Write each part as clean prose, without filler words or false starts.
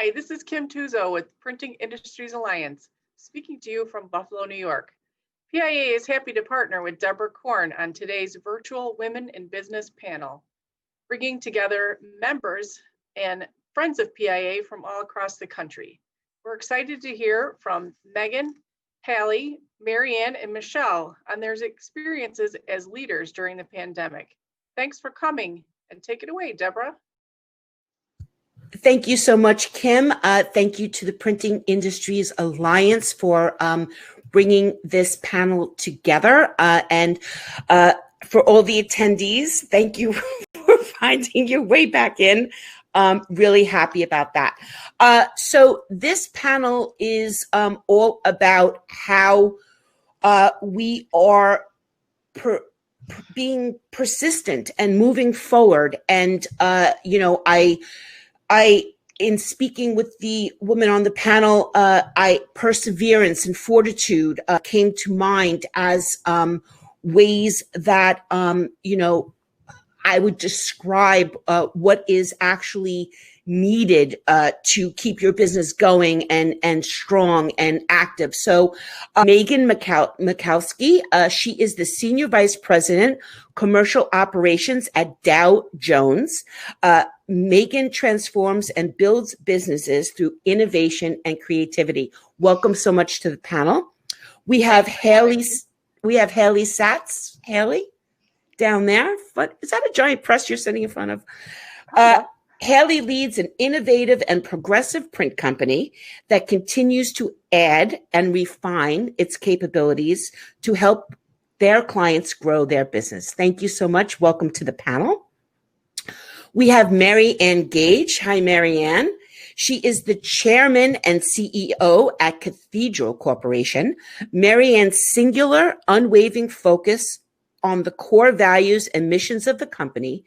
Hi, this is Kim Tuzo with Printing Industries Alliance, speaking to you from Buffalo, New York. PIA is happy to partner with Deborah Korn on today's virtual Women in Business panel, bringing together members and friends of PIA from all across the country. We're excited to hear from Megan, Hallie, Marianne, and Michelle on their experiences as leaders during the pandemic. Thanks for coming, and take it away, Deborah. Thank you so much, Kim. Thank you to the Printing Industries Alliance for bringing this panel together. And for all the attendees, thank you for finding your way back in. Really happy about that. So this panel is all about how we are being persistent and moving forward. And, in speaking with the women on the panel, perseverance and fortitude came to mind as ways that, I would describe what is actually needed to keep your business going and strong and active. So Megan Mikowski, she is the Senior Vice President, Commercial Operations at Dow Jones. Megan transforms and builds businesses through innovation and creativity. Welcome so much to the panel. We have Hallie Satz. Hallie, down there. But is that a giant press you're sitting in front of? Hallie leads an innovative and progressive print company that continues to add and refine its capabilities to help their clients grow their business. Thank you so much. Welcome to the panel. We have Marianne Gage. Hi, Marianne. She is the chairman and CEO at Cathedral Corporation. Marianne's singular, unwavering focus on the core values and missions of the company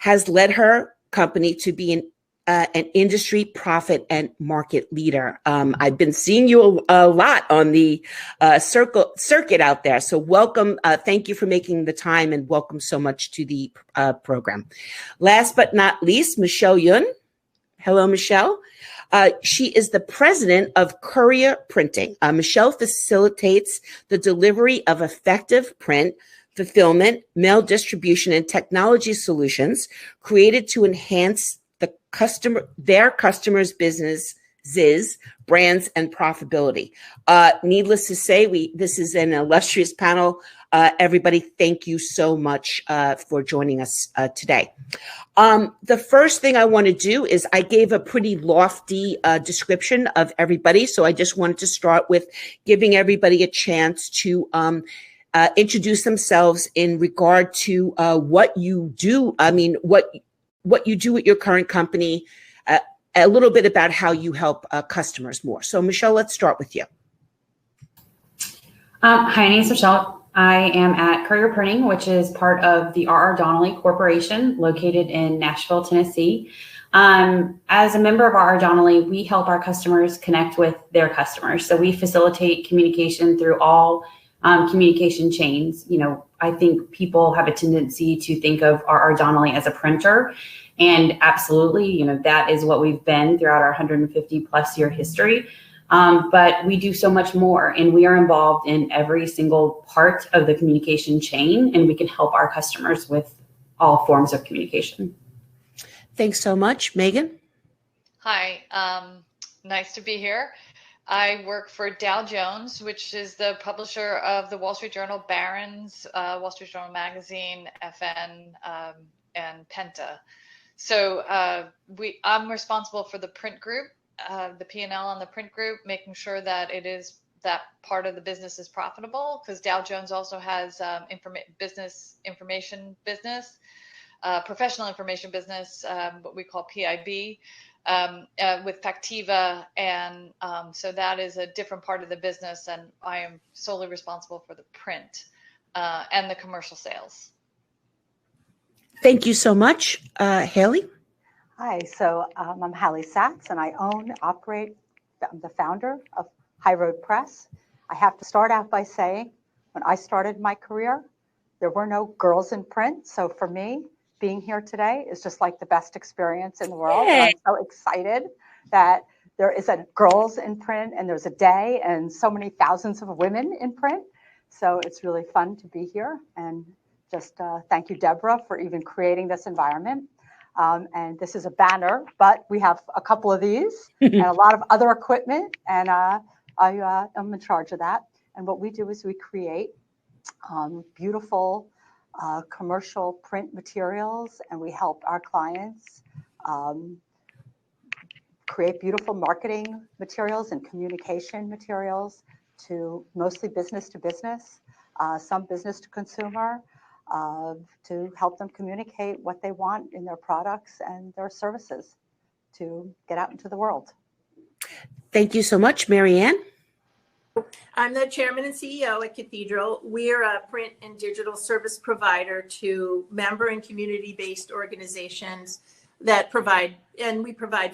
has led her company to be an industry profit and market leader. I've been seeing you a lot on the circuit out there. So welcome. Thank you for making the time, and welcome so much to the program. Last but not least, Michelle Yun. Hello, Michelle. She is the president of Courier Printing. Michelle facilitates the delivery of effective print fulfillment, mail distribution, and technology solutions created to enhance their customers' businesses, brands, and profitability. Needless to say, this is an illustrious panel. Everybody, thank you so much for joining us today. The first thing I want to do is I gave a pretty lofty description of everybody, so I just wanted to start with giving everybody a chance to introduce themselves in regard to what you do. I mean, what you do at your current company, a little bit about how you help customers more. So Michelle, let's start with you. Hi, my name is Michelle. I am at Courier Printing, which is part of the R.R. Donnelley Corporation located in Nashville, Tennessee. As a member of R.R. Donnelley, we help our customers connect with their customers. So we facilitate communication through all communication chains. I think people have a tendency to think of R.R. Donnelley as a printer, and absolutely, that is what we've been throughout our 150 plus year history. But we do so much more, and we are involved in every single part of the communication chain, and we can help our customers with all forms of communication. Thanks so much. Megan? Hi, nice to be here. I work for Dow Jones, which is the publisher of the Wall Street Journal, Barron's, Wall Street Journal Magazine, FN, and Penta. So I'm responsible for the print group, the P&L on the print group, making sure that that part of the business is profitable, because Dow Jones also has professional information business, what we call PIB. With Factiva, and so that is a different part of the business, and I am solely responsible for the print and the commercial sales. Thank you so much. Hallie? Hi, so I'm Hallie Satz, and I operate, I'm the founder of High Road Press. I have to start out by saying, when I started my career, there were no girls in print, so for me, being here today is just like the best experience in the world. And I'm so excited that there is a girls in print and there's a day and so many thousands of women in print. So it's really fun to be here, and just thank you, Deborah, for even creating this environment. And this is a banner, but we have a couple of these and a lot of other equipment, and I'm in charge of that. And what we do is we create beautiful commercial print materials, and we help our clients create beautiful marketing materials and communication materials, to mostly business to business, some business to consumer, to help them communicate what they want in their products and their services to get out into the world. Thank you so much, Marianne. I'm the chairman and CEO at Cathedral. We're a print and digital service provider to member and community-based organizations that provide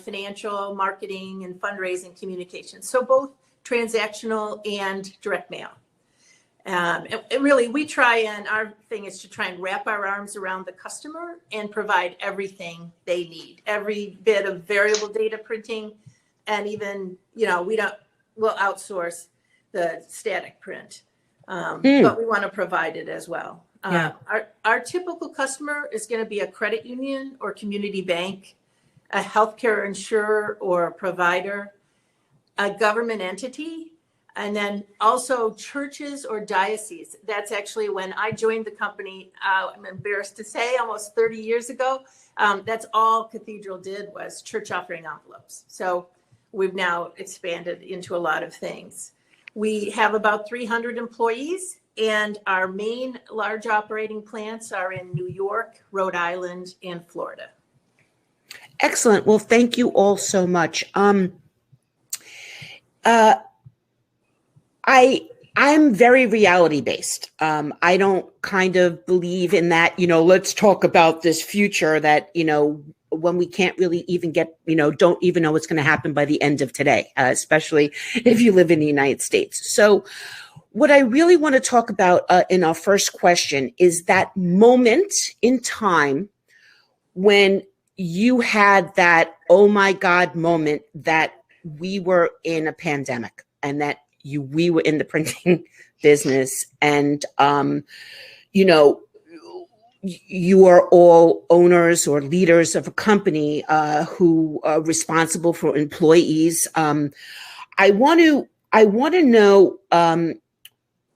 financial, marketing, and fundraising communications. So both transactional and direct mail. And really, we try, and our thing is to try and wrap our arms around the customer and provide everything they need, every bit of variable data printing, and even, we'll outsource the static print, but we want to provide it as well. Our typical customer is going to be a credit union or community bank, a healthcare insurer or provider, a government entity, and then also churches or dioceses. That's actually when I joined the company, I'm embarrassed to say, almost 30 years ago. That's all Cathedral did was church offering envelopes. So we've now expanded into a lot of things. We have about 300 employees, and our main large operating plants are in New York, Rhode Island, and Florida. Excellent. Well, thank you all so much. I'm very reality based. I don't kind of believe in that, let's talk about this future that, when we can't really even get, don't even know what's going to happen by the end of today, especially if you live in the United States. So what I really want to talk about in our first question is that moment in time when you had that, oh my God moment that we were in a pandemic and that we were in the printing business, and, you are all owners or leaders of a company who are responsible for employees. I want to know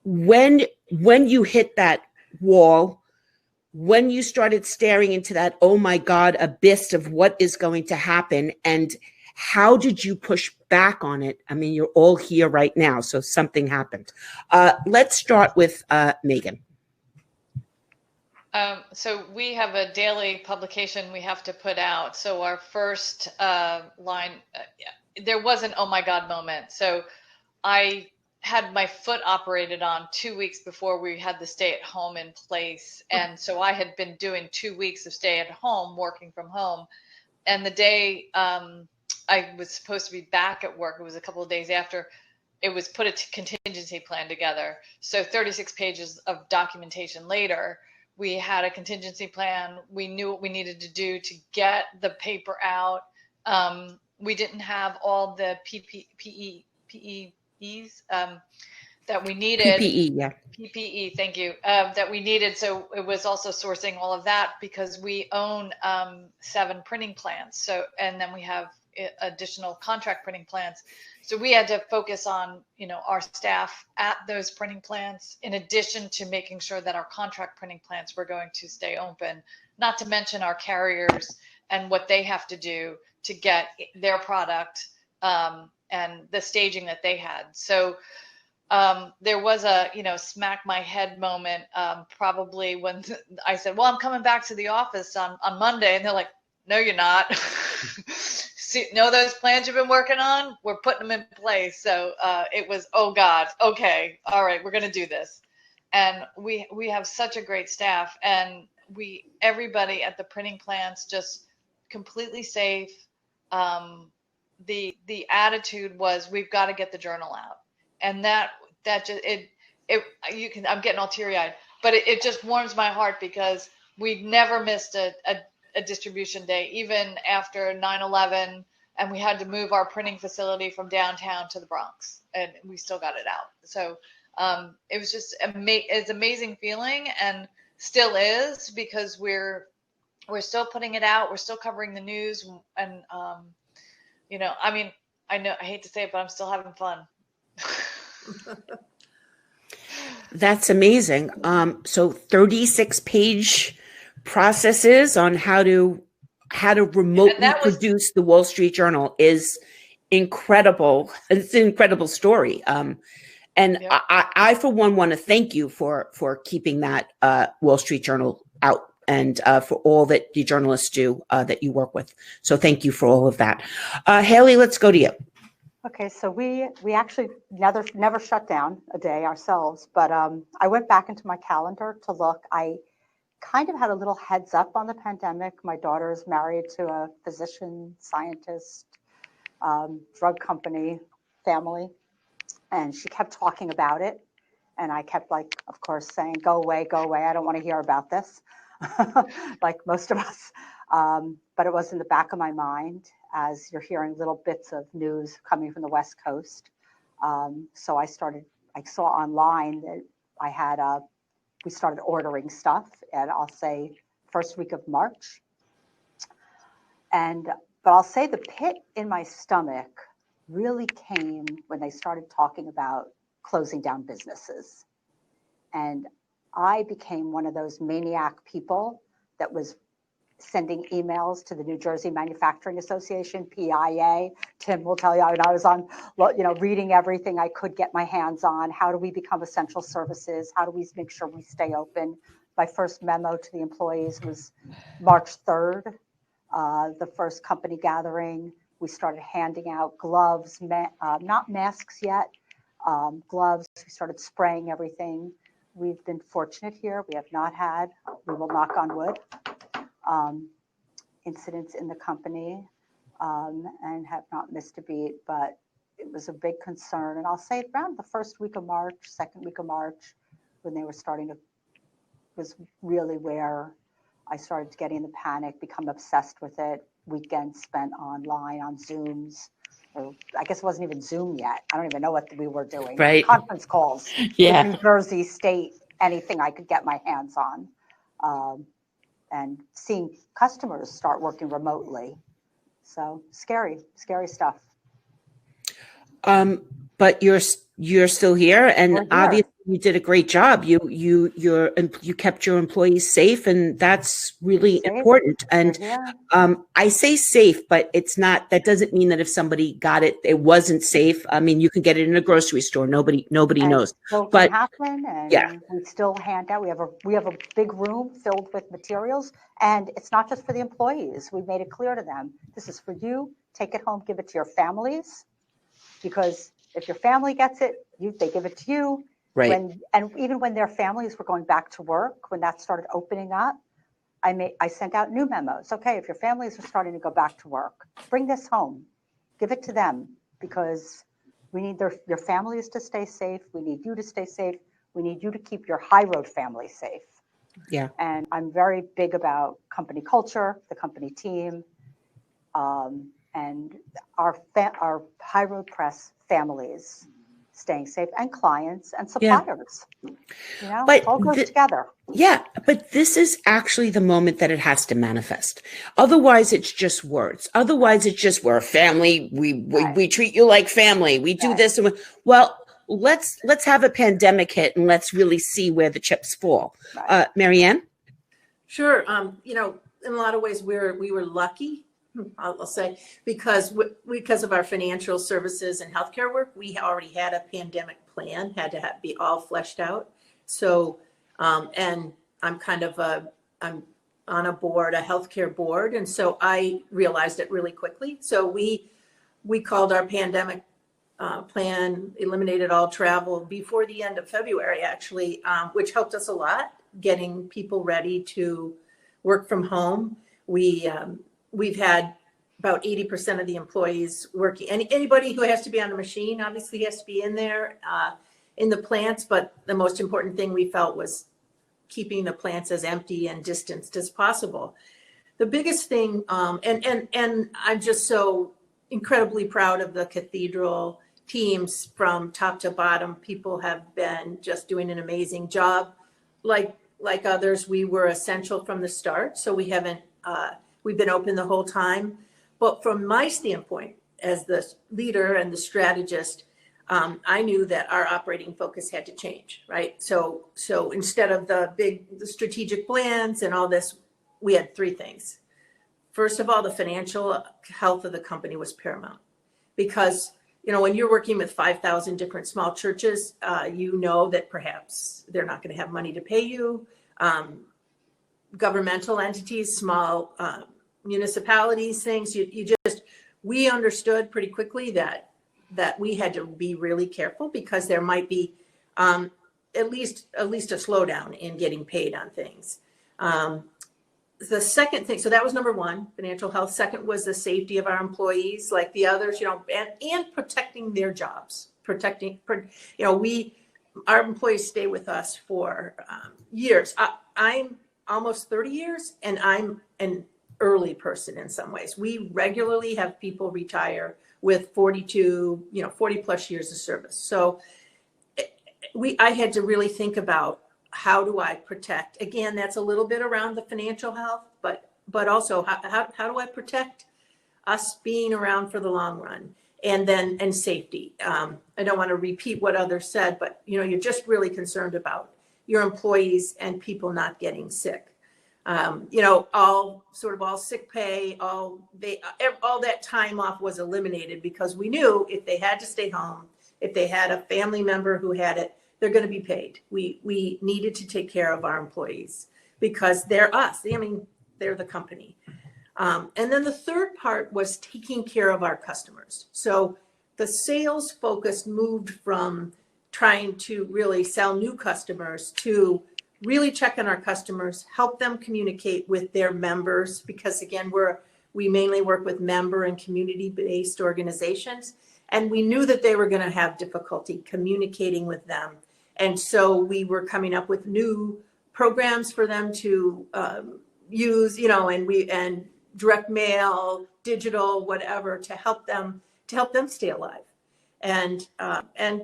when you hit that wall, when you started staring into that, oh my God, abyss of what is going to happen, and how did you push back on it? I mean, you're all here right now, so something happened. Let's start with Megan. So we have a daily publication we have to put out. So our first line, there was an oh my God moment. So I had my foot operated on 2 weeks before we had the stay at home in place. And so I had been doing 2 weeks of stay at home, working from home. And the day I was supposed to be back at work, it was a couple of days after, it was put a contingency plan together. So 36 pages of documentation later, we had a contingency plan. We knew what we needed to do to get the paper out. We didn't have all the PPEs that we needed. PPE, yeah. PPE, thank you, that we needed. So it was also sourcing all of that because we own 7 printing plants. So, and then we have additional contract printing plants. So we had to focus on, our staff at those printing plants, in addition to making sure that our contract printing plants were going to stay open, not to mention our carriers and what they have to do to get their product and the staging that they had. So there was a, smack my head moment, probably when I said, well, I'm coming back to the office on Monday. And they're like, no, you're not. See, know those plans you've been working on? We're putting them in place. So it was, oh God, okay, all right, we're going to do this. And we have such a great staff, and everybody at the printing plants just completely safe. The attitude was, we've got to get the journal out. And that just, I'm getting all teary eyed, but it just warms my heart because we've never missed a distribution day, even after 9/11. and we had to move our printing facility from downtown to the Bronx, and we still got it out. So it was just it's an amazing feeling, and still is, because we're still putting it out. We're still covering the news, and I mean, I know I hate to say it, but I'm still having fun. That's amazing. So 36-page processes on how to remotely produce the Wall Street Journal is incredible. It's an incredible story. And Yep. I for one want to thank you for keeping that Wall Street Journal out, and for all that the journalists do that you work with. So thank you for all of that. Haley, let's go to you. Okay, so we actually never shut down a day ourselves, but I went back into my calendar to look. I kind of had a little heads up on the pandemic. My daughter is married to a physician, scientist, drug company family, and she kept talking about it. And I kept, like, of course, saying, go away, I don't want to hear about this, like most of us. But it was in the back of my mind as you're hearing little bits of news coming from the West Coast. So I saw online that we started ordering stuff, and I'll say first week of March. But I'll say the pit in my stomach really came when they started talking about closing down businesses. And I became one of those maniac people that was sending emails to the New Jersey Manufacturing Association, PIA. Tim will tell you, I was on, reading everything I could get my hands on. How do we become essential services? How do we make sure we stay open? My first memo to the employees was March 3rd, the first company gathering. We started handing out gloves, not masks yet, gloves. We started spraying everything. We've been fortunate here. We have not had, we will knock on wood, incidents in the company, and have not missed a beat, but it was a big concern. And I'll say around the first week of March, second week of March, when they were was really where I started getting the panic, become obsessed with it. Weekends spent online on Zooms, or I guess it wasn't even Zoom yet. I don't even know what we were doing. Right. Conference calls. Yeah. With New Jersey State, anything I could get my hands on. And seeing customers start working remotely. So scary stuff. But you're still here, and obviously you did a great job. You kept your employees safe, and that's really important. And I say safe, but it's not. That doesn't mean that if somebody got it, it wasn't safe. I mean, you can get it in a grocery store. Nobody knows. Still but can happen, and we still hand out. We have a big room filled with materials, and it's not just for the employees. We made it clear to them, this is for you. Take it home, give it to your families, because if your family gets it, they give it to you. Right. And even when their families were going back to work, when that started opening up, I sent out new memos. Okay, if your families are starting to go back to work, bring this home, give it to them, because we need your families to stay safe. We need you to stay safe. We need you to keep your high road family safe. Yeah. And I'm very big about company culture, the company team, and our high road press families staying safe, and clients and suppliers. But it all goes together. Yeah, but this is actually the moment that it has to manifest. Otherwise, it's just words. Otherwise, it's just, we're a family. We treat you like family. We do this. And let's have a pandemic hit, and let's really see where the chips fall. Right. Marianne? Sure. In a lot of ways, we were lucky, I'll say, because of our financial services and healthcare work, we already had a pandemic plan, had to be all fleshed out. So, and I'm I'm on a board, a healthcare board, and so I realized it really quickly. So we called our pandemic plan, eliminated all travel before the end of February, actually, which helped us a lot, getting people ready to work from home. We've had about 80% of the employees working. Anybody who has to be on a machine obviously has to be in there in the plants, but the most important thing we felt was keeping the plants as empty and distanced as possible. The biggest thing, and I'm just so, incredibly proud of the Cathedral teams from top to bottom. People have been just doing an amazing job. Like others, we were essential from the start, so we've been open the whole time. But from my standpoint, as the leader and the strategist, I knew that our operating focus had to change, right? So instead of the strategic plans and all this, we had three things. First of all, the financial health of the company was paramount, because when you're working with 5,000 different small churches, you know that perhaps they're not going to have money to pay you. Governmental entities, small municipalities, things, we understood pretty quickly that we had to be really careful, because there might be at least a slowdown in getting paid on things. The second thing, so that was number one, financial health. Second was the safety of our employees, like the others, and protecting their jobs. Our employees stay with us for years. I'm almost 30 years, and I'm an early person in some ways. We regularly have people retire with 40 plus years of service. So I had to really think about, how do I protect? Again, that's a little bit around the financial health, but also how do I protect us being around for the long run? And safety. I don't want to repeat what others said, but you're just really concerned about your employees and people not getting sick. All sick pay, all that time off was eliminated, because we knew if they had to stay home, if they had a family member who had it, they're going to be paid. We needed to take care of our employees, because they're us. They're the company. And then the third part was taking care of our customers. So the sales focus moved from trying to really sell new customers to really check on our customers, help them communicate with their members, because again, we mainly work with member and community-based organizations, and we knew that they were going to have difficulty communicating with them. And so we were coming up with new programs for them to use, and direct mail, digital, whatever, to help them stay alive. And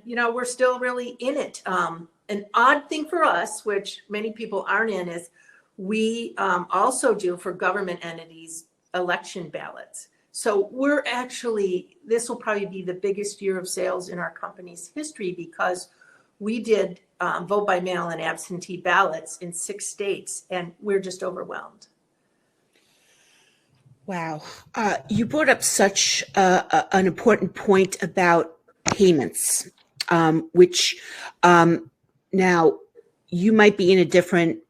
we're still really in it. An odd thing for us, which many people aren't in, is we also do for government entities election ballots. So this will probably be the biggest year of sales in our company's history, because we did vote by mail and absentee ballots in 6 states, and we're just overwhelmed. Wow. You brought up such an important point about payments, which now you might be in a different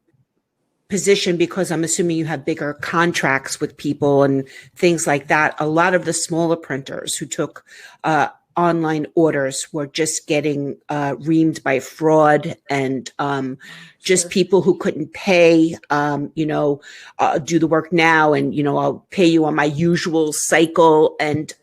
position, because I'm assuming you have bigger contracts with people and things like that. A lot of the smaller printers who took online orders were just getting reamed by fraud, and just people who couldn't pay, do the work now, and I'll pay you on my usual cycle. And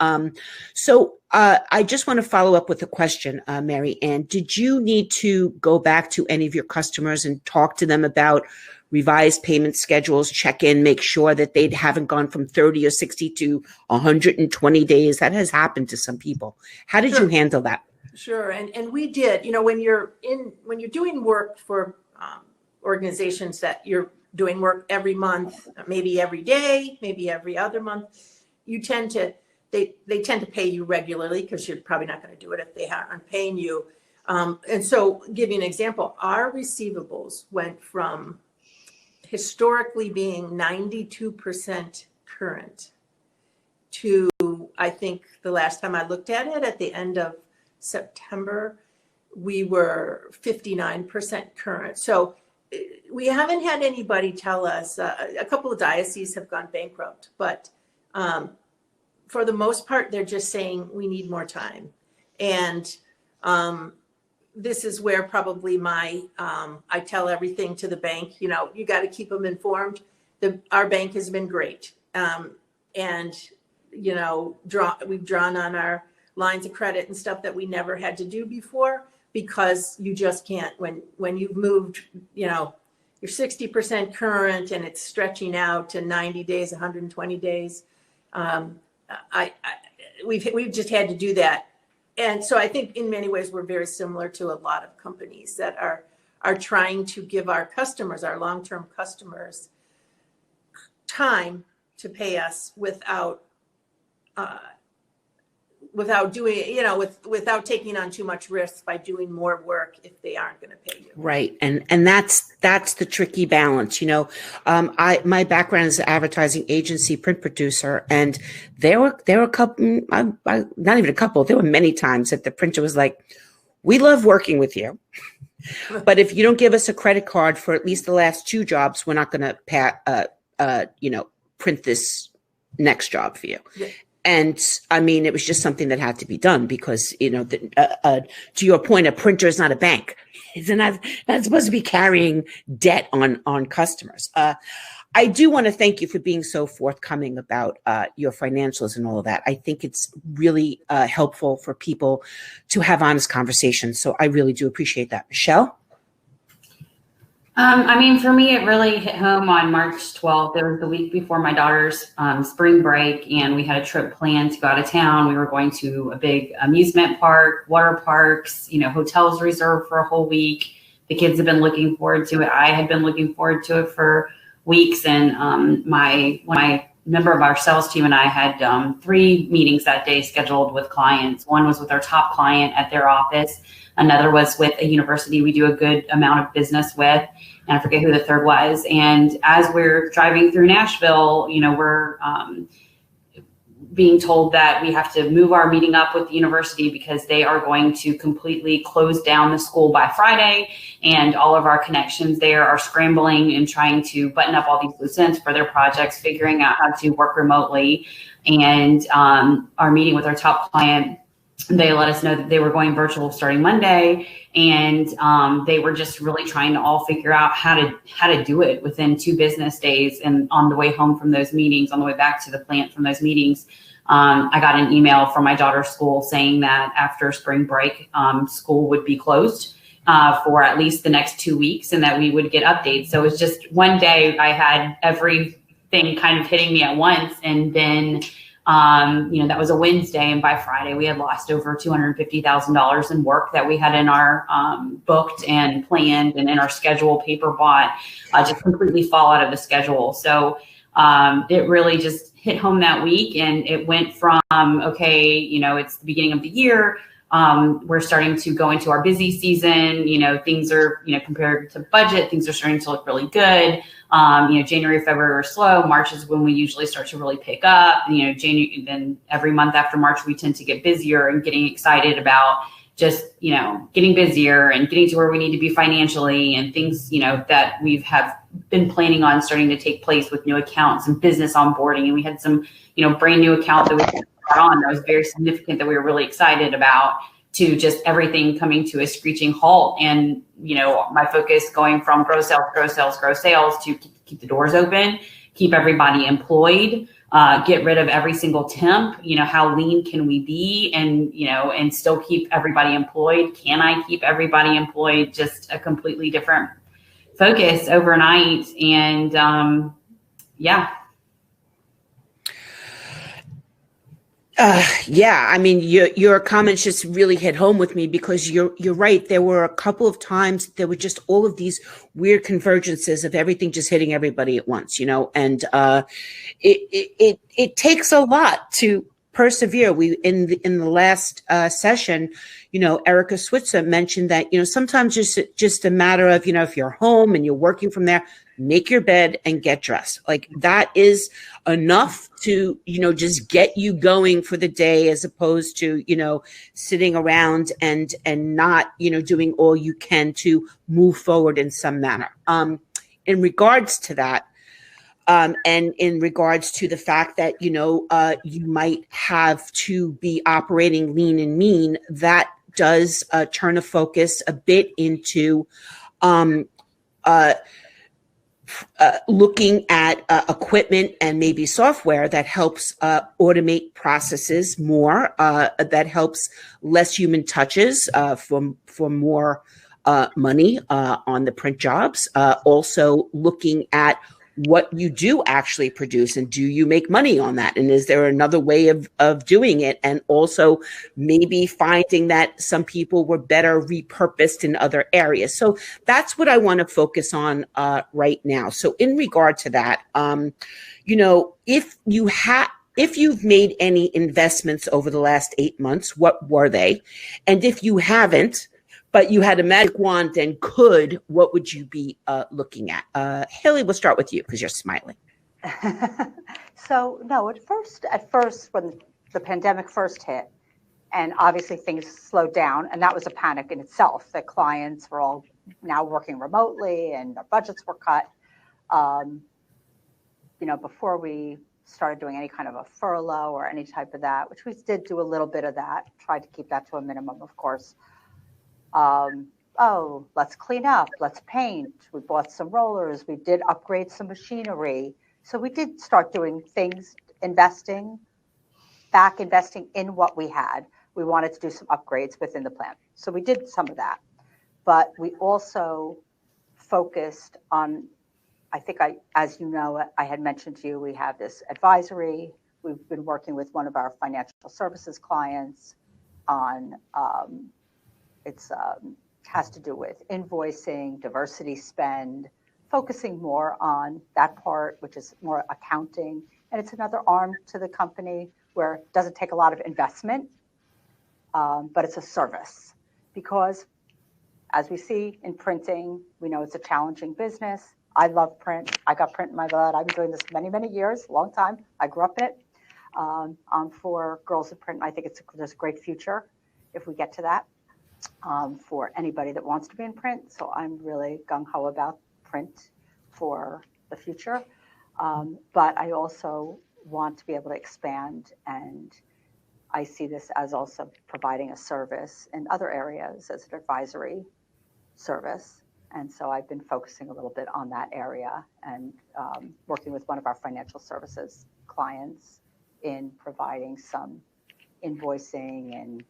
so I just want to follow up with a question, Mary Ann. Did you need to go back to any of your customers and talk to them about revised payment schedules, check in, make sure that they haven't gone from 30 or 60 to 120 days? That has happened to some people. How did you handle that? Sure. And we did, when you're doing work for organizations that you're doing work every month, maybe every day, maybe every other month, they tend to pay you regularly, because you're probably not going to do it if they aren't paying you. And so, give you an example, our receivables went from historically being 92% current to, I think the last time I looked at it, at the end of September, we were 59% current. So we haven't had anybody tell us, a couple of dioceses have gone bankrupt, but for the most part, they're just saying we need more time. And this is where probably I tell everything to the bank, you got to keep them informed. Our bank has been great. And, we've drawn on our lines of credit and stuff that we never had to do before, because you just can't, when you've moved, you're 60% current and it's stretching out to 90 days, 120 days. we've just had to do that. And so I think in many ways, we're very similar to a lot of companies that are trying to give our customers, our long-term customers, time to pay us without doing, without taking on too much risk by doing more work if they aren't going to pay you. Right. And that's the tricky balance. My background is an advertising agency, print producer, and there were a couple, not even a couple, there were many times that the printer was like, we love working with you, but if you don't give us a credit card for at least the last 2 jobs, we're not going to print this next job for you. Yeah. And I mean, it was just something that had to be done because, to your point, a printer is not a bank. It's not supposed to be carrying debt on customers. I do want to thank you for being so forthcoming about your financials and all of that. I think it's really helpful for people to have honest conversations. So I really do appreciate that. Michelle? For me, it really hit home on March 12th. It was the week before my daughter's spring break, and we had a trip planned to go out of town. We were going to a big amusement park, water parks, hotels reserved for a whole week. The kids have been looking forward to it. I had been looking forward to it for weeks, and my member of our sales team and I had 3 meetings that day scheduled with clients. One was with our top client at their office. Another was with a university we do a good amount of business with, and I forget who the third was. And as we're driving through Nashville, we're being told that we have to move our meeting up with the university because they are going to completely close down the school by Friday, and all of our connections there are scrambling and trying to button up all these loose ends for their projects, figuring out how to work remotely. And our meeting with our top client, they let us know that they were going virtual starting Monday, and they were just really trying to all figure out how to do it within 2 business days. And on the way home from those meetings, on the way back to the plant from those meetings, I got an email from my daughter's school saying that after spring break, school would be closed for at least the next 2 weeks, and that we would get updates. So it was just one day I had everything kind of hitting me at once, and then that was a Wednesday, and by Friday we had lost over $250,000 in work that we had in our booked and planned and in our schedule paper bought, just completely fall out of the schedule. So it really just hit home that week, and it went from, it's the beginning of the year. We're starting to go into our busy season. Things are, compared to budget, things are starting to look really good. January, February are slow. March is when we usually start to really pick up. January, then every month after March, we tend to get busier and getting excited about just, getting busier and getting to where we need to be financially, and things, that we have been planning on starting to take place with new accounts and business onboarding. And we had some, brand new account that we brought on that was very significant that we were really excited about, to just everything coming to a screeching halt. And, my focus going from grow sales to keep the doors open, keep everybody employed, get rid of every single temp. How lean can we be, and still keep everybody employed? Can I keep everybody employed? Just a completely different focus overnight. And your comments just really hit home with me, because you're right. There were a couple of times there were just all of these weird convergences of everything just hitting everybody at once, and it takes a lot to persevere. We in the last session, Erica Switzer mentioned that sometimes just a matter of if you're home and you're working from there, make your bed and get dressed. Like that is enough to just get you going for the day, as opposed to sitting around and not doing all you can to move forward in some manner. In regards to that, and in regards to the fact that you might have to be operating lean and mean, that does turn a focus a bit into looking at equipment and maybe software that helps automate processes more, that helps less human touches for more money on the print jobs. Also looking at what you do actually produce, and do you make money on that? And is there another way of doing it? And also maybe finding that some people were better repurposed in other areas. So that's what I want to focus on right now. So in regard to that, if you've made any investments over the last 8 months, what were they? And if you haven't, but you had a magic wand and could, what would you be looking at? Haley, we'll start with you because you're smiling. So no, at first, when the pandemic first hit, and obviously things slowed down, and that was a panic in itself, that clients were all now working remotely and their budgets were cut. Before we started doing any kind of a furlough or any type of that, which we did do a little bit of that, tried to keep that to a minimum, of course. Let's clean up, let's paint. We bought some rollers. We did upgrade some machinery. So we did start doing things, investing in what we had. We wanted to do some upgrades within the plant. So we did some of that. But we also focused on, as you know, I had mentioned to you, we have this advisory. We've been working with one of our financial services clients on, has to do with invoicing, diversity spend, focusing more on that part, which is more accounting. And it's another arm to the company where it doesn't take a lot of investment, but it's a service. Because as we see in printing, we know it's a challenging business. I love print. I got print in my blood. I've been doing this many, many years, a long time. I grew up in it. I'm for girls in print. I think there's a great future if we get to that. For anybody that wants to be in print. So I'm really gung-ho about print for the future. But I also want to be able to expand, and I see this as also providing a service in other areas as an advisory service. And so I've been focusing a little bit on that area and working with one of our financial services clients in providing some invoicing and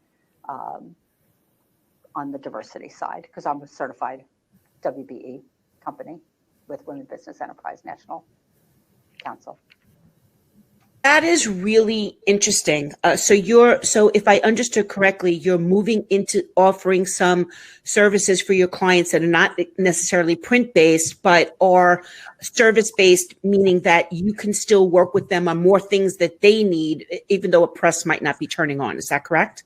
on the diversity side, because I'm a certified WBE company with Women Business Enterprise National Council. That is really interesting. So if I understood correctly, you're moving into offering some services for your clients that are not necessarily print-based, but are service-based, meaning that you can still work with them on more things that they need, even though a press might not be turning on. Is that correct?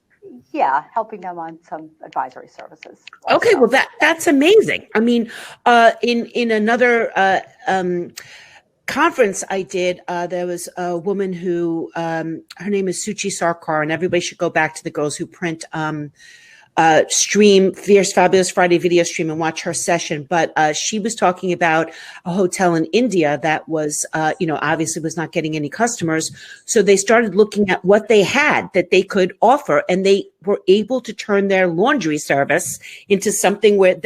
Yeah, helping them on some advisory services. Also. Okay, well that's amazing. I mean, in another conference I did, there was a woman who her name is Suchi Sarkar, and everybody should go back to the Girls Who Print stream, Fierce Fabulous Friday video stream, and watch her session. But she was talking about a hotel in India that was, obviously was not getting any customers. So they started looking at what they had that they could offer, and they were able to turn their laundry service into something where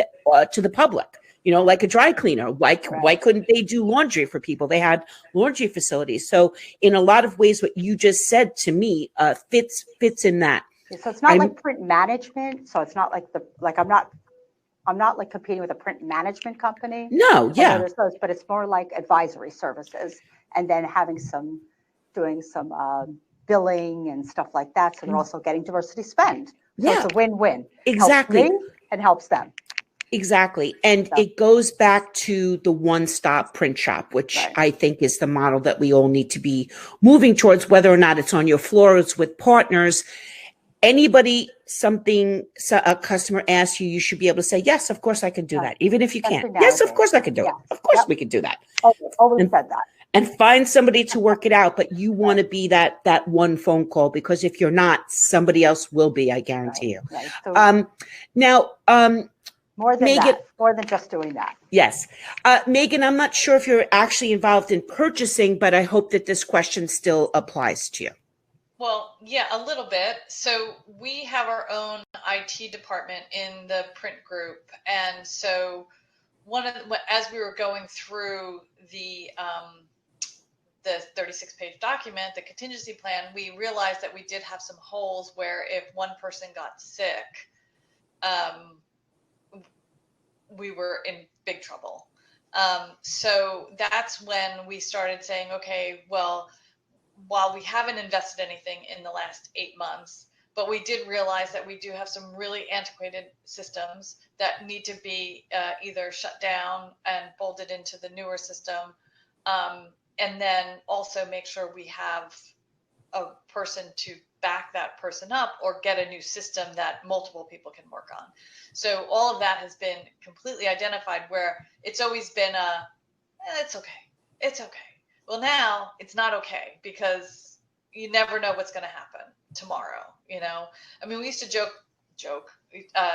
to the public. Like a dry cleaner. Why couldn't they do laundry for people? They had laundry facilities. So in a lot of ways, what you just said to me fits in that. So it's not like print management. So it's not like I'm not like competing with a print management company. No, yeah. There's those, but it's more like advisory services, and then doing some billing and stuff like that. So they're also getting diversity spend. So it's a win-win. Exactly. Helps me and helps them. Exactly. And it goes back to the one-stop print shop, which I think is the model that we all need to be moving towards, whether or not it's on your floor, it's with partners. Anybody, a customer asks you, you should be able to say, yes, of course I can do that. Even if you can't. Yes, of course I can do it. Of course we can do that. Always said that. And find somebody to work it out. But you want to be that one phone call, because if you're not, somebody else will be, I guarantee you. Right. So, more than Megan, that, more than just doing that. Yes. Megan, I'm not sure if you're actually involved in purchasing, but I hope that this question still applies to you. Well, yeah, a little bit. So we have our own IT department in the print group. And so as we were going through the 36-page document, the contingency plan, we realized that we did have some holes where if one person got sick, we were in big trouble. So that's when we started saying, okay, well, while we haven't invested anything in the last 8 months, but we did realize that we do have some really antiquated systems that need to be either shut down and folded into the newer system. And then also make sure we have a person to back that person up or get a new system that multiple people can work on. So all of that has been completely identified, where it's always been it's okay. It's okay. Well, now it's not okay, because you never know what's going to happen tomorrow. I mean, we used to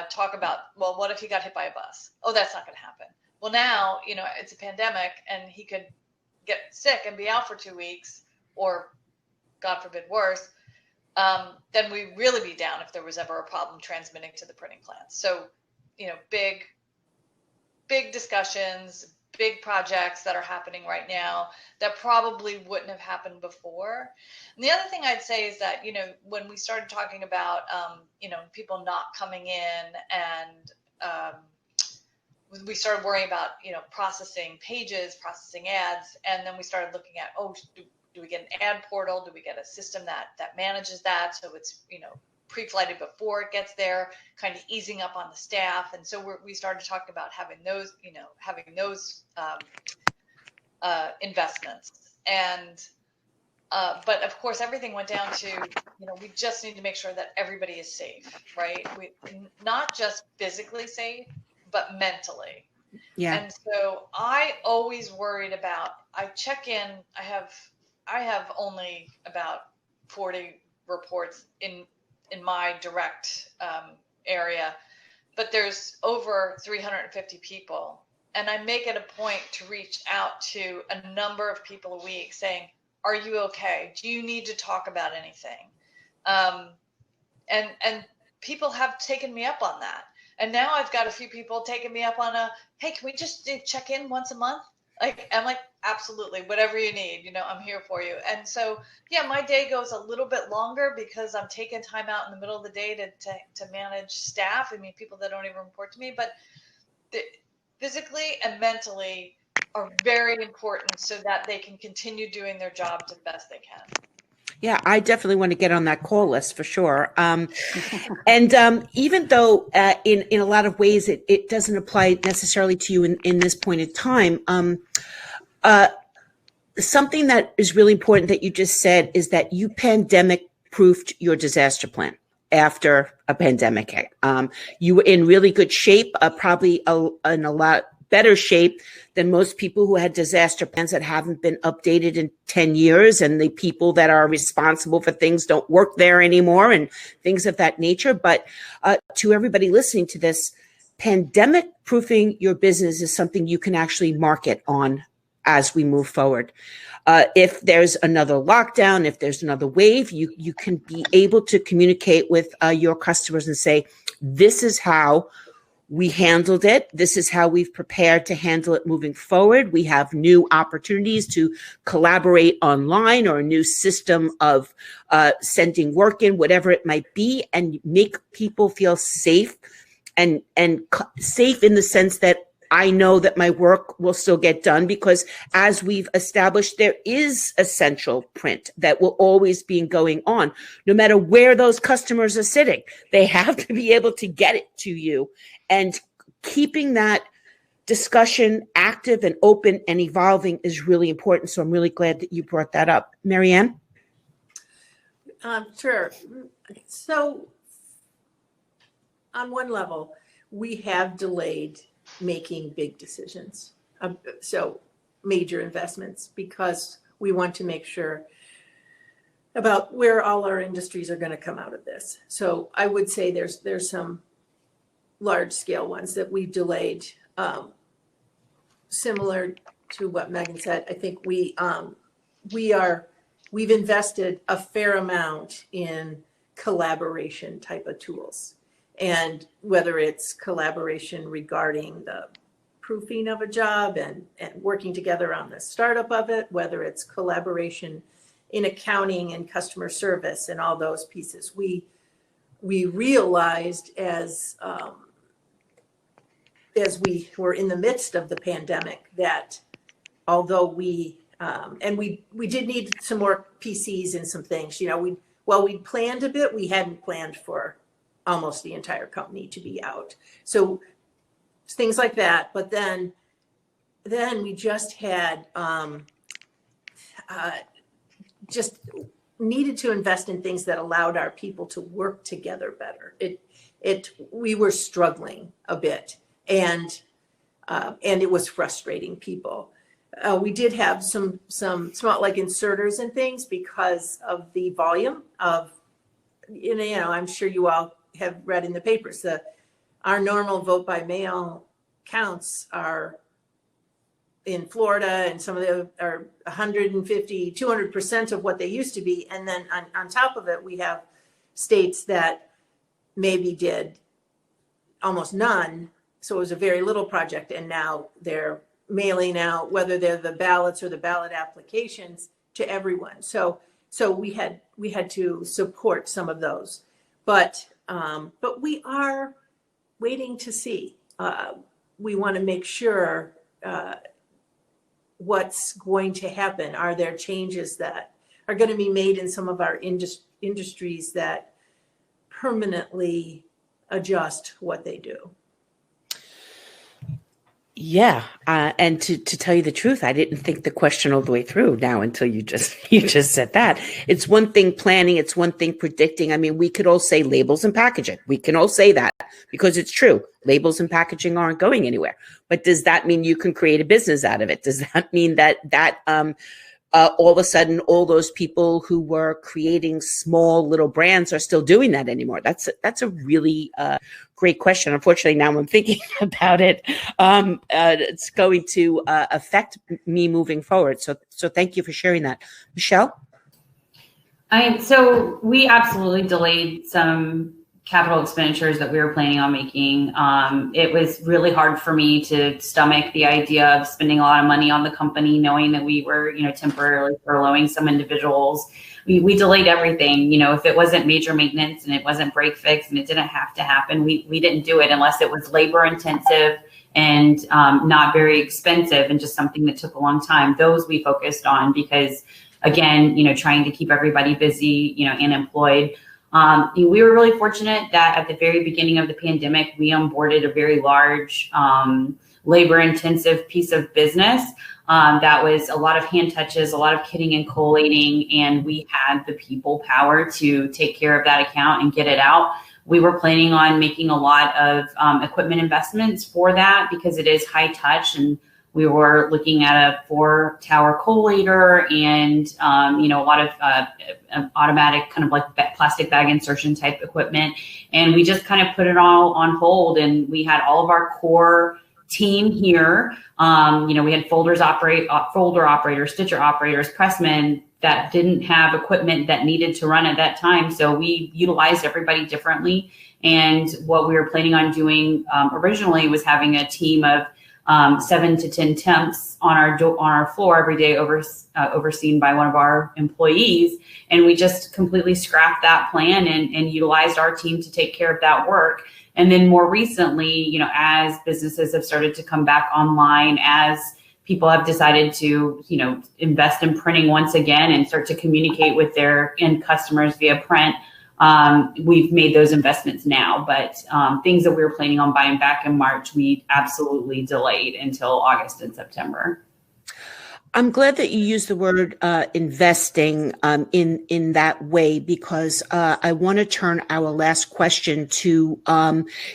talk about, well, what if he got hit by a bus? Oh, that's not going to happen. Well, now, it's a pandemic and he could get sick and be out for 2 weeks, or God forbid worse, then we'd really be down if there was ever a problem transmitting to the printing plants. So, big discussions, big projects that are happening right now that probably wouldn't have happened before. And the other thing I'd say is that, when we started talking about, people not coming in, and we started worrying about, processing pages, processing ads. And then we started looking at, do we get an ad portal? Do we get a system that manages that? So it's, pre-flighted before it gets there, kind of easing up on the staff. And so we started talking about having those, investments. And, but of course, everything went down to, we just need to make sure that everybody is safe, right? We not just physically safe, but mentally. Yeah. And so I always worried about, I check in, I have only about 40 reports in my direct area, but there's over 350 people. And I make it a point to reach out to a number of people a week saying, are you okay? Do you need to talk about anything? And people have taken me up on that. And now I've got a few people taking me up on hey, can we just check in once a month? I'm like, absolutely, whatever you need, I'm here for you. And so, yeah, my day goes a little bit longer because I'm taking time out in the middle of the day to manage staff. I mean, people that don't even report to me, but physically and mentally are very important so that they can continue doing their job the best they can. Yeah, I definitely want to get on that call list for sure. And even though in a lot of ways it doesn't apply necessarily to you in this point in time, something that is really important that you just said is that you pandemic-proofed your disaster plan after a pandemic hit. You were in really good shape, probably in a lot better shape than most people who had disaster plans that haven't been updated in 10 years, and the people that are responsible for things don't work there anymore, and things of that nature. But to everybody listening to this, pandemic proofing your business is something you can actually market on as we move forward. If there's another lockdown, if there's another wave, you can be able to communicate with your customers and say, this is how we handled it. This is how we've prepared to handle it moving forward. We have new opportunities to collaborate online, or a new system of sending work in, whatever it might be, and make people feel safe and safe in the sense that I know that my work will still get done, because as we've established, there is essential print that will always be going on, no matter where those customers are sitting. They have to be able to get it to you. And keeping that discussion active and open and evolving is really important. So I'm really glad that you brought that up. Marianne? Sure. So on one level, we have delayed making big decisions, so major investments, because we want to make sure about where all our industries are going to come out of this. So I would say there's some large scale ones that we've delayed, similar to what Megan said. I think we've invested a fair amount in collaboration type of tools. And whether it's collaboration regarding the proofing of a job and working together on the startup of it, whether it's collaboration in accounting and customer service and all those pieces, we realized as as we were in the midst of the pandemic, that although we did need some more PCs and some things, we planned a bit, we hadn't planned for almost the entire company to be out. So things like that. But then we just had just needed to invest in things that allowed our people to work together better. We were struggling a bit, and it was frustrating people. We did have some small, like, inserters and things because of the volume of, I'm sure you all have read in the papers, our normal vote by mail counts are in Florida, and some of them are 150, 200% of what they used to be. And then on top of it, we have states that maybe did almost none. So it was a very little project. And now they're mailing out, whether they're the ballots or the ballot applications, to everyone. So we had to support some of those, but we are waiting to see. We want to make sure what's going to happen. Are there changes that are going to be made in some of our industries that permanently adjust what they do? Yeah, and to tell you the truth, I didn't think the question all the way through now until you just said that. It's one thing planning, it's one thing predicting. I mean, we could all say labels and packaging. We can all say that because it's true. Labels and packaging aren't going anywhere. But does that mean you can create a business out of it? Does that mean that all of a sudden all those people who were creating small little brands are still doing that anymore? That's a really great question. Unfortunately, now I'm thinking about it. It's going to affect me moving forward. So thank you for sharing that. Michelle? So we absolutely delayed some capital expenditures that we were planning on making. It was really hard for me to stomach the idea of spending a lot of money on the company, knowing that we were, temporarily furloughing some individuals. We delayed everything. If it wasn't major maintenance and it wasn't break fix and it didn't have to happen, we didn't do it unless it was labor intensive and not very expensive and just something that took a long time. Those we focused on because, again, trying to keep everybody busy, and employed. We were really fortunate that at the very beginning of the pandemic, we onboarded a very large labor-intensive piece of business that was a lot of hand touches, a lot of kitting and collating, and we had the people power to take care of that account and get it out. We were planning on making a lot of equipment investments for that because it is high touch, and we were looking at a 4-tower collator and, a lot of automatic kind of like plastic bag insertion type equipment. And we just kind of put it all on hold. And we had all of our core team here. We had folder operators, stitcher operators, pressmen that didn't have equipment that needed to run at that time. So we utilized everybody differently. And what we were planning on doing originally was having a team of 7 to 10 temps on our floor every day, overseen by one of our employees. And we just completely scrapped that plan and utilized our team to take care of that work. And then more recently, as businesses have started to come back online, as people have decided to, invest in printing once again and start to communicate with their end customers via print, we've made those investments now, but things that we were planning on buying back in March, we absolutely delayed until August and September. I'm glad that you used the word investing in that way, because I want to turn our last question to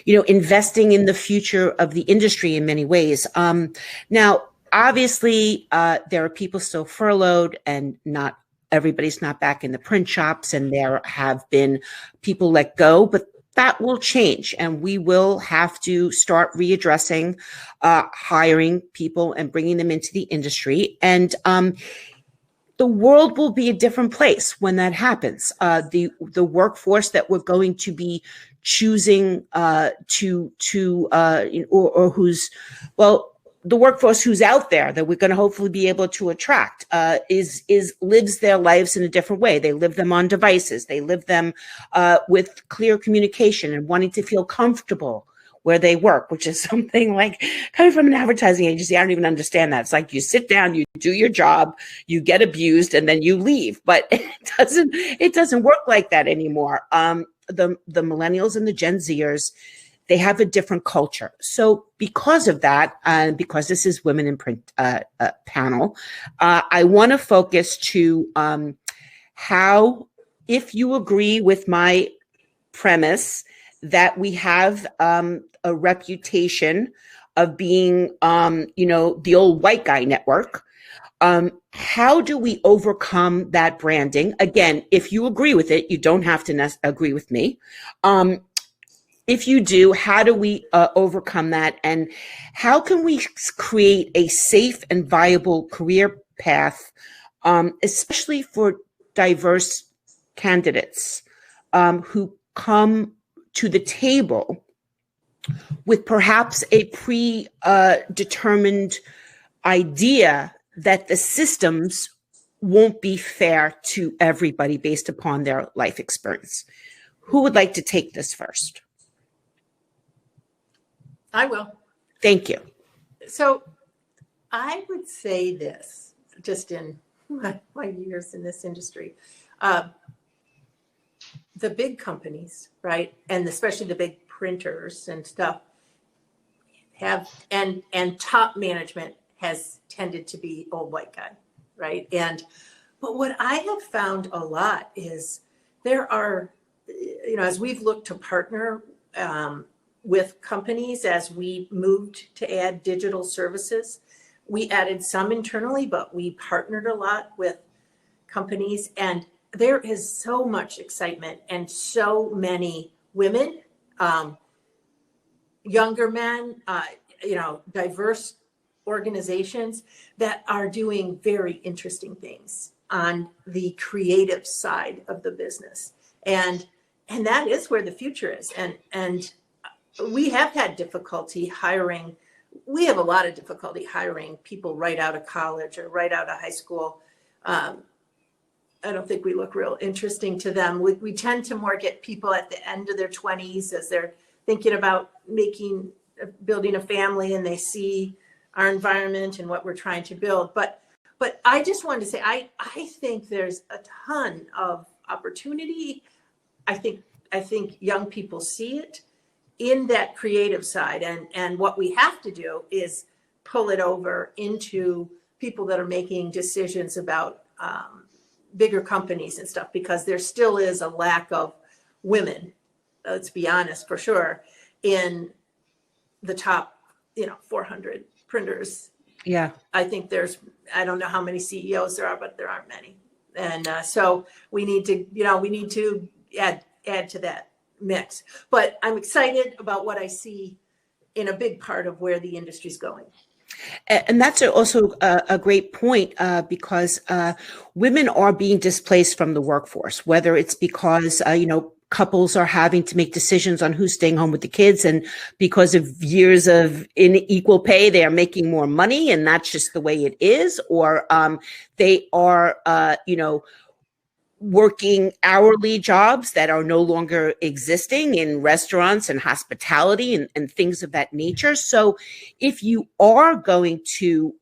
investing in the future of the industry in many ways. Now, obviously, there are people still furloughed, and not everybody's not back in the print shops, and there have been people let go, but that will change, and we will have to start readdressing hiring people and bringing them into the industry. And the world will be a different place when that happens. The workforce that we're going to be choosing the workforce who's out there that we're going to hopefully be able to attract lives their lives in a different way. They live them on devices. They live them with clear communication and wanting to feel comfortable where they work, which is something like coming from an advertising agency. I don't even understand that. It's like you sit down, you do your job, you get abused, and then you leave. But it doesn't work like that anymore. The millennials and the Gen Zers, they have a different culture. So because of that, because this is Women in Print panel, I want to focus to how, if you agree with my premise that we have a reputation of being, the old white guy network, how do we overcome that branding? Again, if you agree with it, you don't have to agree with me. If you do, how do we overcome that? And how can we create a safe and viable career path, especially for diverse candidates who come to the table with perhaps a predetermined idea that the systems won't be fair to everybody based upon their life experience? Who would like to take this first? I will. Thank you. So I would say this, just in my years in this industry. The big companies, right, and especially the big printers and stuff have, and top management has tended to be old white guy, right? But what I have found a lot is there are, as we've looked to partner with companies as we moved to add digital services, we added some internally, but we partnered a lot with companies, and there is so much excitement and so many women, younger men, diverse organizations that are doing very interesting things on the creative side of the business. And that is where the future is. And we have had difficulty hiring. We have a lot of difficulty hiring people right out of college or right out of high school. I don't think we look real interesting to them. We tend to more get people at the end of their 20s as they're thinking about building a family, and they see our environment and what we're trying to build. But I just wanted to say, I think there's a ton of opportunity. I think young people see it in that creative side, and what we have to do is pull it over into people that are making decisions about bigger companies and stuff, because there still is a lack of women, let's be honest, for sure, in the top 400 printers. Yeah, I think I don't know how many CEOs there are, but there aren't many, and so we need to add to that mix. But I'm excited about what I see in a big part of where the industry's going. And that's also a great point, because women are being displaced from the workforce, whether it's because, couples are having to make decisions on who's staying home with the kids, and because of years of unequal pay, they are making more money, and that's just the way it is, or they are, working hourly jobs that are no longer existing in restaurants and hospitality and things of that nature. So if you are going to,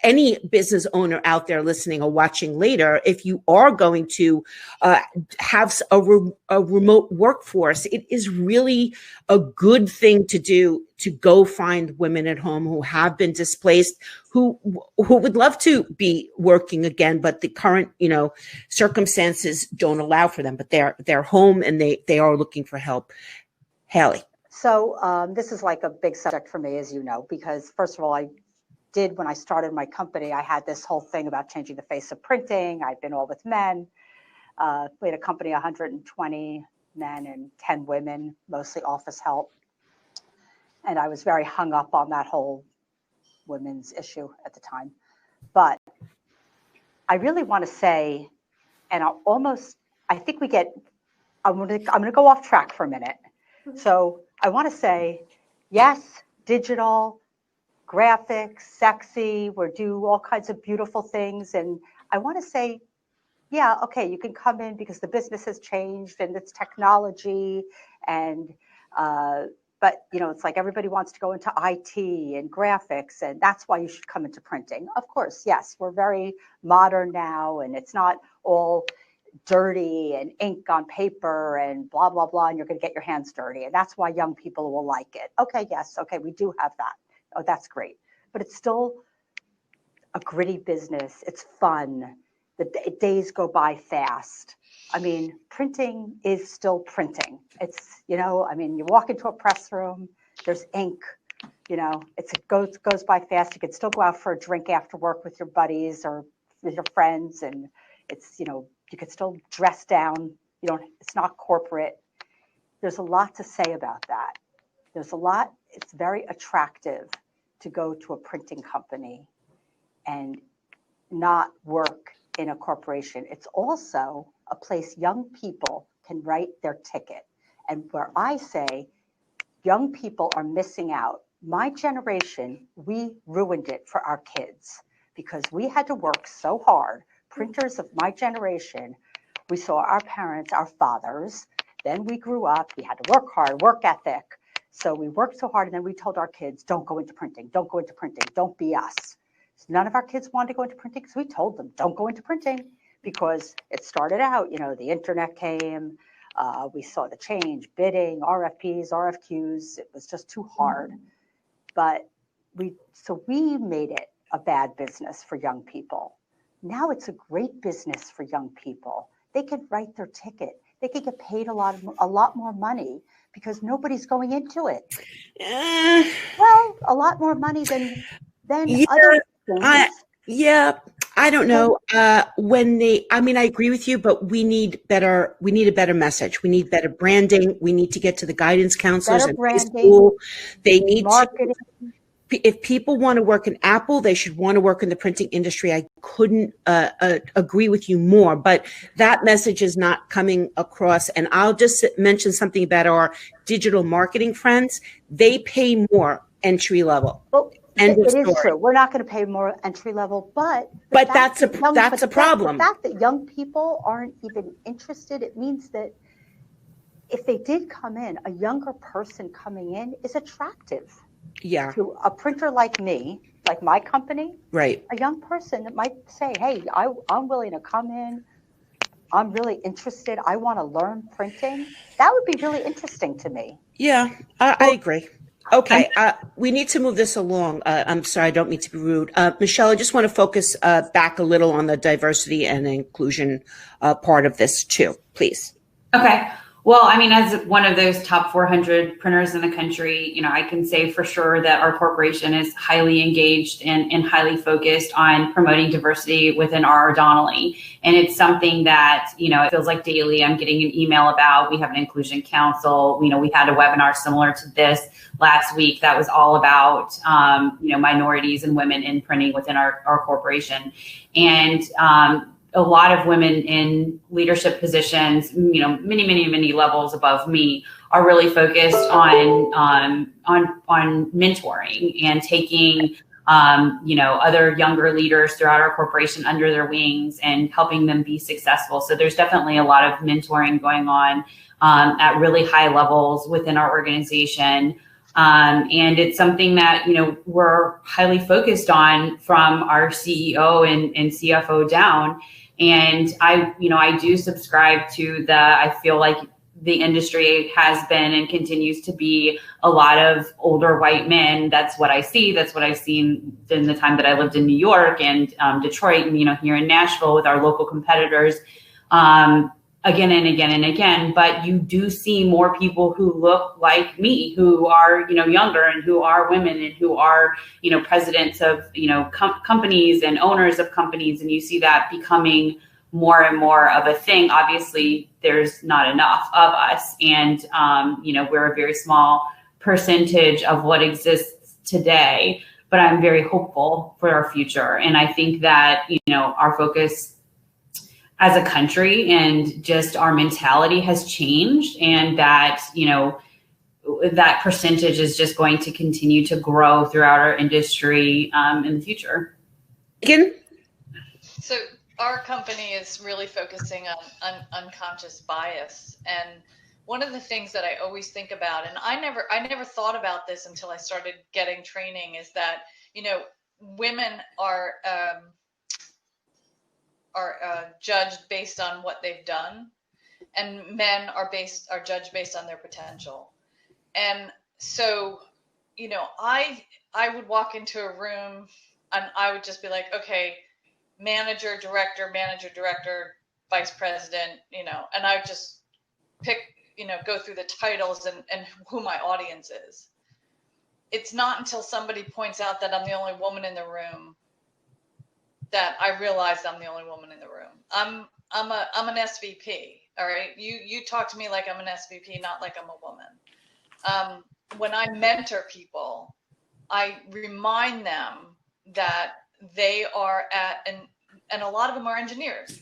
any business owner out there listening or watching later, if you are going to have a remote workforce, it is really a good thing to do, to go find women at home who have been displaced, who would love to be working again, but the current, circumstances don't allow for them, but they're home and they are looking for help. Haley. So this is like a big subject for me, as you know, because first of all, when I started my company, I had this whole thing about changing the face of printing. I've been all with men. We had a company, 120 men and 10 women, mostly office help. And I was very hung up on that whole women's issue at the time. But I really want to say, and I think I'm going to go off track for a minute. So I want to say, yes, digital, graphics, sexy, we do all kinds of beautiful things. And I want to say, yeah, okay, you can come in because the business has changed and it's technology and But, it's like everybody wants to go into IT and graphics, and that's why you should come into printing. Of course, yes, we're very modern now, and it's not all dirty and ink on paper and blah, blah, blah, and you're going to get your hands dirty. And that's why young people will like it. Okay, yes, okay, we do have that. Oh, that's great. But it's still a gritty business. It's fun. The days go by fast. I mean, printing is still printing. It's, you walk into a press room, there's ink, it goes by fast. You can still go out for a drink after work with your buddies or with your friends, and it's, you can still dress down. It's not corporate. There's a lot to say about that. It's very attractive to go to a printing company and not work in a corporation. It's also a place young people can write their ticket. And where I say young people are missing out. My generation, we ruined it for our kids because we had to work so hard. Printers of my generation, we saw our parents, our fathers, then we grew up, we had to work hard, work ethic. So we worked so hard, and then we told our kids, don't go into printing, don't go into printing, don't be us. So none of our kids wanted to go into printing because we told them, don't go into printing, because it started out, the internet came, we saw the change, bidding, RFPs, RFQs, it was just too hard. But we made it a bad business for young people. Now it's a great business for young people. They can write their ticket. They could get paid a lot more money because nobody's going into it. Well, a lot more money than other things. I don't know. I agree with you, but we need a better message. We need better branding. We need to get to the guidance counselors in high school. They need marketing. If people want to work in Apple, they should want to work in the printing industry. I couldn't agree with you more, but that message is not coming across. And I'll just mention something about our digital marketing friends. They pay more entry level. Well, it is true. We're not going to pay more entry level, but that's a problem. The fact that young people aren't even interested, it means that if they did come in, a younger person coming in is attractive. Yeah. To a printer like me, like my company, right? A young person that might say, "Hey, I'm willing to come in. I'm really interested. I want to learn printing." That would be really interesting to me. Yeah, I agree. Okay, we need to move this along. I'm sorry, I don't mean to be rude. Michelle, I just want to focus back a little on the diversity and inclusion part of this too, please. Okay. Well, as one of those top 400 printers in the country, I can say for sure that our corporation is highly engaged and highly focused on promoting diversity within R.R. Donnelley. And it's something that, it feels like daily I'm getting an email about. We have an inclusion council. We had a webinar similar to this last week that was all about, minorities and women in printing within our corporation. And, a lot of women in leadership positions, many levels above me, are really focused on mentoring and taking, other younger leaders throughout our corporation under their wings and helping them be successful. So there's definitely a lot of mentoring going on at really high levels within our organization. And it's something that, we're highly focused on from our CEO and CFO down. And I do subscribe to I feel like the industry has been and continues to be a lot of older white men. That's what I see. That's what I've seen in the time that I lived in New York and Detroit and, here in Nashville with our local competitors. Again and again and again, but you do see more people who look like me, who are, younger and who are women and who are, presidents of, companies and owners of companies. And you see that becoming more and more of a thing. Obviously, there's not enough of us. And, we're a very small percentage of what exists today, but I'm very hopeful for our future. And I think that, our focus as a country and just our mentality has changed, and that, that percentage is just going to continue to grow throughout our industry in the future. Again? So our company is really focusing on unconscious bias, and one of the things that I always think about, and I never thought about this until I started getting training, is that, you know, women are judged based on what they've done, and men are judged based on their potential. And so, you know, I would walk into a room and I would just be like, okay, manager, director, vice president, you know, and I would just pick, you know, go through the titles and who my audience is. It's not until somebody points out that I'm the only woman in the room that I realized I'm the only woman in the room. I'm an SVP. All right. You talk to me like I'm an SVP, not like I'm a woman. When I mentor people, I remind them that they are and a lot of them are engineers.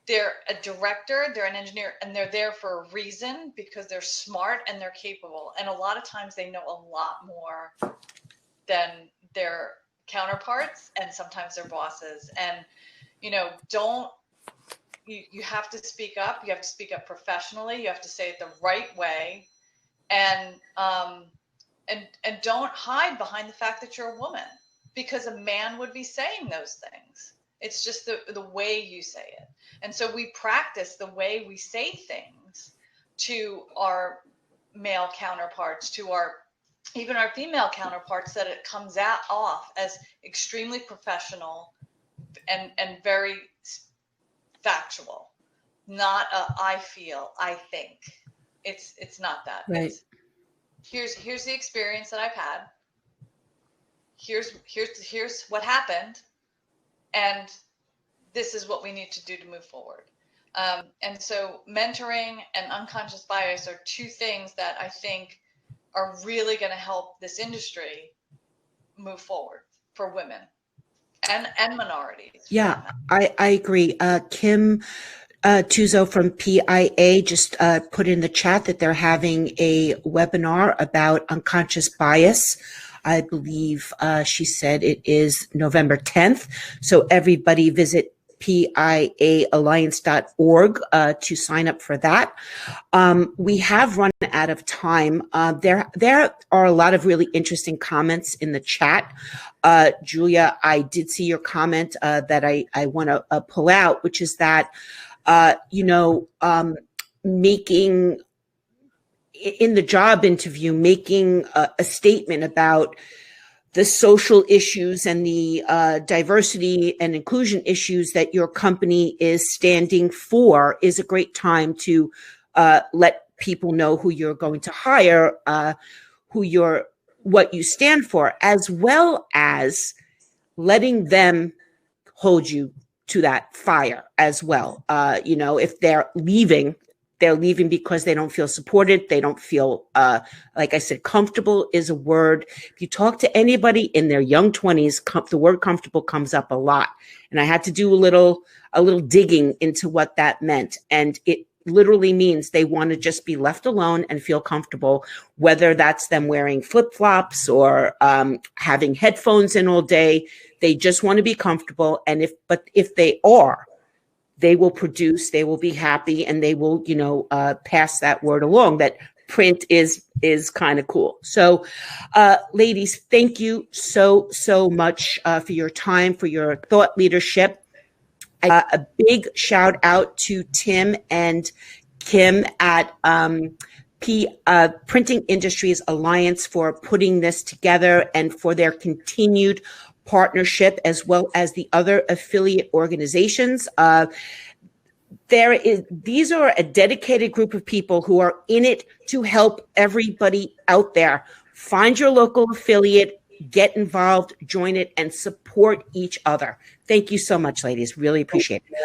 They're a director, they're an engineer, and they're there for a reason, because they're smart and they're capable. And a lot of times they know a lot more than their counterparts and sometimes their bosses. And, you know, you have to speak up. You have to speak up professionally. You have to say it the right way. And don't hide behind the fact that you're a woman, because a man would be saying those things. It's just the way you say it. And so we practice the way we say things to our male counterparts, to even our female counterparts, that it comes off as extremely professional and very factual. Not I feel, I think. It's not that. Right. Here's the experience that I've had. Here's what happened, and this is what we need to do to move forward. And so mentoring and unconscious bias are two things that I think are really going to help this industry move forward for women and minorities. Yeah, I agree. Kim Tuzo from PIA just put in the chat that they're having a webinar about unconscious bias. I believe she said it is November 10th. So everybody visit piaalliance.org to sign up for that. We have run out of time. There are a lot of really interesting comments in the chat. Julia, I did see your comment that I want to pull out, which is that, making in the job interview, making a statement about the social issues and the diversity and inclusion issues that your company is standing for is a great time to let people know who you're going to hire, what you stand for, as well as letting them hold you to that fire as well. If they're leaving because they don't feel supported. They don't feel, like I said, comfortable is a word. If you talk to anybody in their young 20s, the word comfortable comes up a lot. And I had to do a little digging into what that meant. And it literally means they want to just be left alone and feel comfortable, whether that's them wearing flip-flops or having headphones in all day. They just want to be comfortable. And if they are, they will produce, they will be happy, and they will, pass that word along that print is kind of cool. So, ladies, thank you so much for your time, for your thought leadership. A big shout out to Tim and Kim at Printing Industries Alliance for putting this together and for their continued partnership, as well as the other affiliate organizations. These are a dedicated group of people who are in it to help everybody out there. Find your local affiliate, get involved, join it, and support each other. Thank you so much, ladies. Really appreciate it.